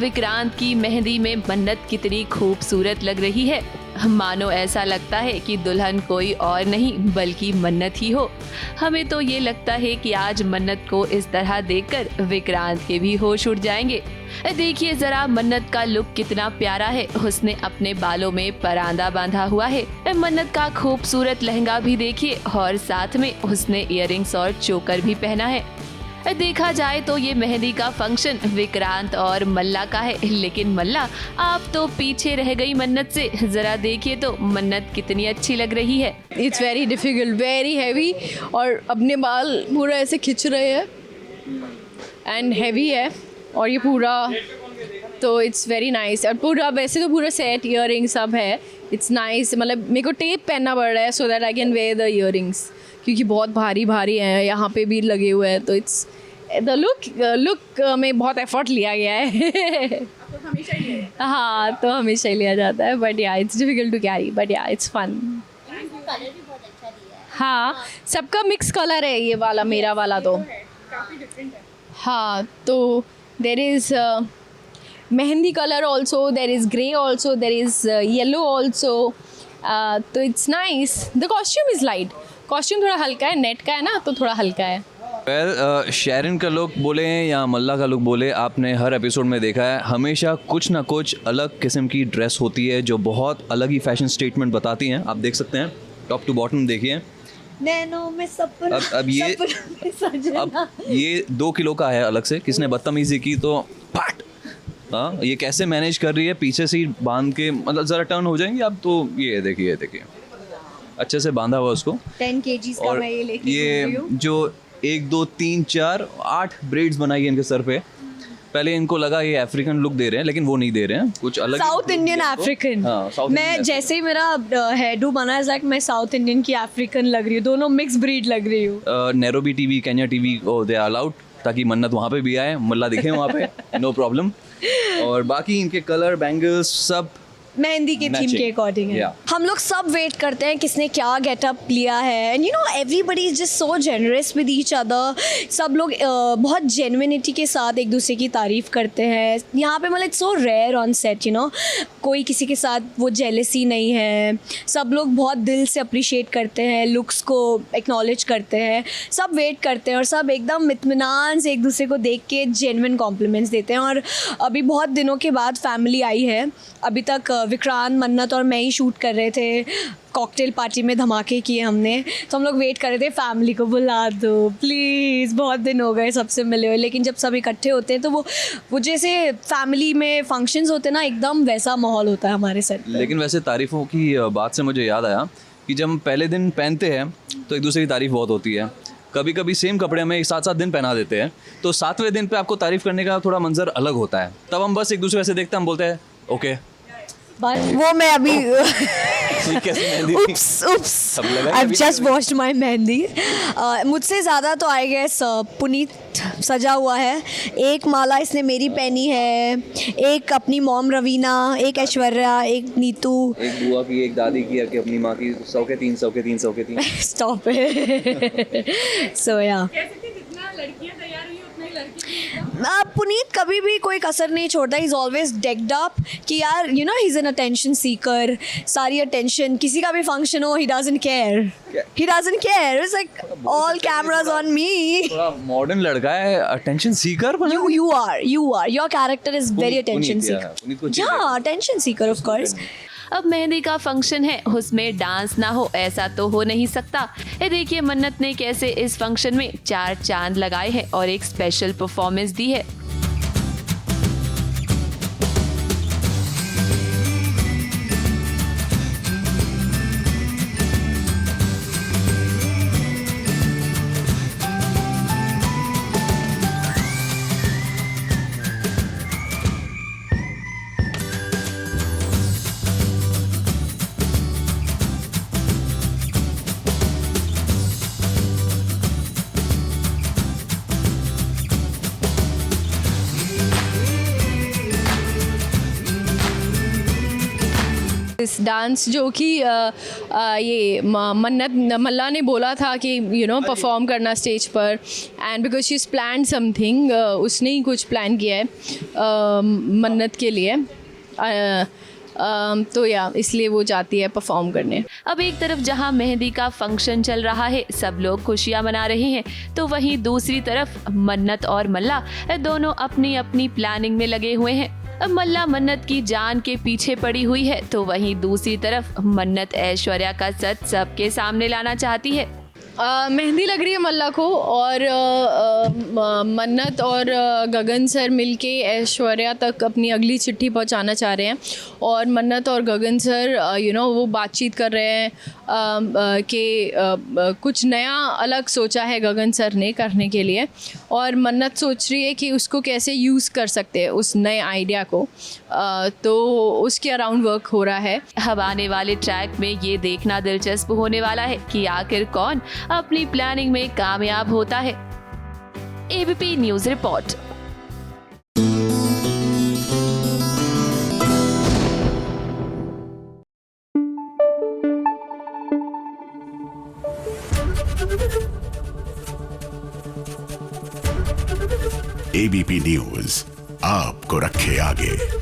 विक्रांत की मेहंदी में मन्नत कितनी खूबसूरत लग रही है। मानो ऐसा लगता है कि दुल्हन कोई और नहीं बल्कि मन्नत ही हो। हमें तो ये लगता है कि आज मन्नत को इस तरह देखकर विक्रांत के भी होश उड़ जाएंगे। देखिए जरा मन्नत का लुक कितना प्यारा है। उसने अपने बालों में परांदा बांधा हुआ है। मन्नत का खूबसूरत लहंगा भी देखिए और साथ में उसने इयररिंग्स और चोकर भी पहना है। देखा जाए तो ये मेहंदी का फंक्शन विक्रांत और मल्ला का है, लेकिन मल्ला आप तो पीछे रह गई मन्नत से। जरा देखिए तो मन्नत कितनी अच्छी लग रही है। It's very difficult, very heavy, और अपने बाल पूरा ऐसे खिंच रहे हैं एंड हैवी है, और ये पूरा तो इट्स वेरी नाइस। और पूरा वैसे तो पूरा सेट इयररिंग सब है, इट्स नाइस। मतलब मेरे को टेप पहनना पड़ रहा है so that I can wear the earrings, क्योंकि बहुत भारी भारी हैं, यहाँ पे भी लगे हुए हैं। तो इट्स द लुक में बहुत एफर्ट लिया गया है। हमेशा ही है। हाँ, तो हमेशा ही लिया जाता है, but yeah it's difficult to carry, but yeah it's fun. Colour भी बहुत अच्छा दिया है। हाँ, सबका मिक्स कलर है ये वाला, मेरा वाला तो काफ़ी डिफरेंट है। हाँ। तो there is mehndi colour also, there is grey also, there is yellow also. तो it's nice. The costume is light, costume थोड़ा हल्का है, नेट का है ना, तो थोड़ा हल्का है। वेल शेरिन का लुक बोले या मल्ला का लुक बोले, आपने हर एपिसोड में देखा है हमेशा कुछ ना कुछ अलग किस्म की ड्रेस होती है जो बहुत अलग ही फैशन स्टेटमेंट बताती हैं। आप देख सकते हैं टॉप टू बॉटम देखिए। नैनो में सपना, अब ये सपना में सजना। अब ये 2 किलो का है अलग से, किसने बदतमीजी की तो फट। हाँ, ये कैसे मैनेज कर रही है पीछे से ही बांध के, मतलब ज़रा टर्न हो जाएंगे आप तो ये देखिए अच्छे से बांधा हुआ उसको। 10 kgs का और मैं ये लेके ये घूम रही हूँ। जो 1 2 3 4 8 ब्रेड्स बनाई है इनके सर पे। पहले इनको लगा ये अफ्रीकन लुक दे रहे हैं, लेकिन वो नहीं दे रहे हैं, कुछ अलग साउथ इंडियन अफ्रीकन। मैं जैसे ही मेरा हेयर डू बना है लाइक मैं साउथ इंडियन की अफ्रीकन लग रही हूँ, दोनों मिक्स ब्रीड लग रही हूँ। Nairobi TV, Kenya TV they are allowed, ताकि मन्नत वहाँ पे भी आए, मल्ला दिखे वहाँ पे, नो प्रॉब्लम। और बाकी इनके कलर बैंगल्स सब मेहंदी के थीम के अकॉर्डिंग है। Yeah. हम लोग सब वेट करते हैं किसने क्या गेटअप लिया है, and you know everybody is just so generous with each other. सब लोग बहुत जेन्युइनिटी के साथ एक दूसरे की तारीफ करते हैं यहाँ पे। मतलब it's so rare on set, you know, कोई किसी के साथ वो जेलसी नहीं है। सब लोग बहुत दिल से अप्रिशिएट करते हैं, लुक्स को एक्नॉलेज करते हैं, सब वेट करते हैं और सब एकदम इत्मीनान से एक दूसरे को देख के जेन्युइन कॉम्प्लीमेंट्स देते हैं। और अभी बहुत दिनों के बाद फैमिली आई है। अभी तक विक्रांत, मन्नत और मैं ही शूट कर रहे थे, कॉकटेल पार्टी में धमाके किए हमने। तो हम लोग वेट कर रहे थे फैमिली को बुला दो प्लीज़, बहुत दिन हो गए सबसे मिले हुए। लेकिन जब सब इकट्ठे होते हैं तो वो जैसे फैमिली में फंक्शंस होते हैं ना, एकदम वैसा माहौल होता है हमारे सेट पे। लेकिन वैसे तारीफ़ों की बात से मुझे याद आया कि जब हम पहले दिन पहनते हैं तो एक दूसरे की तारीफ़ बहुत होती है। कभी कभी सेम कपड़े में 7-7 दिन पहना देते हैं, तो 7वें दिन पे आपको तारीफ़ करने का थोड़ा मंजर अलग होता है। तब हम बस एक दूसरे से देखते हैं, हम बोलते हैं ओके। वो मैं अभी कैसी मेहंदी थी? उप्स सब लगा आई अभी जस्ट वॉश्ड माई मेहंदी। मुझसे ज़्यादा तो आई गेस पुनीत सजा हुआ है। एक माला इसने मेरी पहनी है, एक अपनी मॉम रवीना, एक ऐश्वर्या, एक नीतू। एक बुआ की, एक दादी की, एक अपनी माँ की। 100 के 3, 100 के 3, 100 के 3। स्टॉप सो या पुनीत कभी भी कोई कसर नहीं छोड़ता। He is always decked up कि यार you know he is an attention seeker. सारी अटेंशन, किसी का भी फंक्शन हो, he doesn't care, he doesn't care. It's like all cameras on me. थोड़ा मॉडर्न लड़का है, attention seeker. you are your character is very attention seeker. Puneet को Yeah, attention seeker of course. अब मेहंदी का फंक्शन है, उसमें डांस ना हो ऐसा तो हो नहीं सकता। ये देखिए मन्नत ने कैसे इस फंक्शन में 4 चांद लगाए हैं और एक स्पेशल परफॉर्मेंस दी है। इस डांस जो कि ये मन्नत मल्ला ने बोला था कि परफॉर्म करना स्टेज पर, and because she is plan something, उसने ही कुछ प्लान किया है मन्नत के लिए, तो इसलिए वो जाती है परफॉर्म करने। अब एक तरफ जहां मेहंदी का फंक्शन चल रहा है, सब लोग खुशियां मना रहे हैं, तो वहीं दूसरी तरफ मन्नत और मल्ला दोनों अपनी अपनी प्लानिंग में लगे हुए हैं। अब मल्ला मन्नत की जान के पीछे पड़ी हुई है, तो वहीं दूसरी तरफ मन्नत ऐश्वर्या का सच सबके सामने लाना चाहती है। मेहंदी लग रही है मल्ला को, और मन्नत और गगन सर मिलके ऐश्वर्या तक अपनी अगली चिट्ठी पहुंचाना चाह रहे हैं। और मन्नत और गगन सर वो बातचीत कर रहे हैं कि कुछ नया अलग सोचा है गगन सर ने करने के लिए, और मन्नत सोच रही है कि उसको कैसे यूज़ कर सकते हैं उस नए आइडिया को, तो उसके अराउंड वर्क हो रहा है। अब आने वाले ट्रैक में ये देखना दिलचस्प होने वाला है कि आखिर कौन अपनी प्लानिंग में कामयाब होता है। ABP news report. ABP news आपको रखे आगे।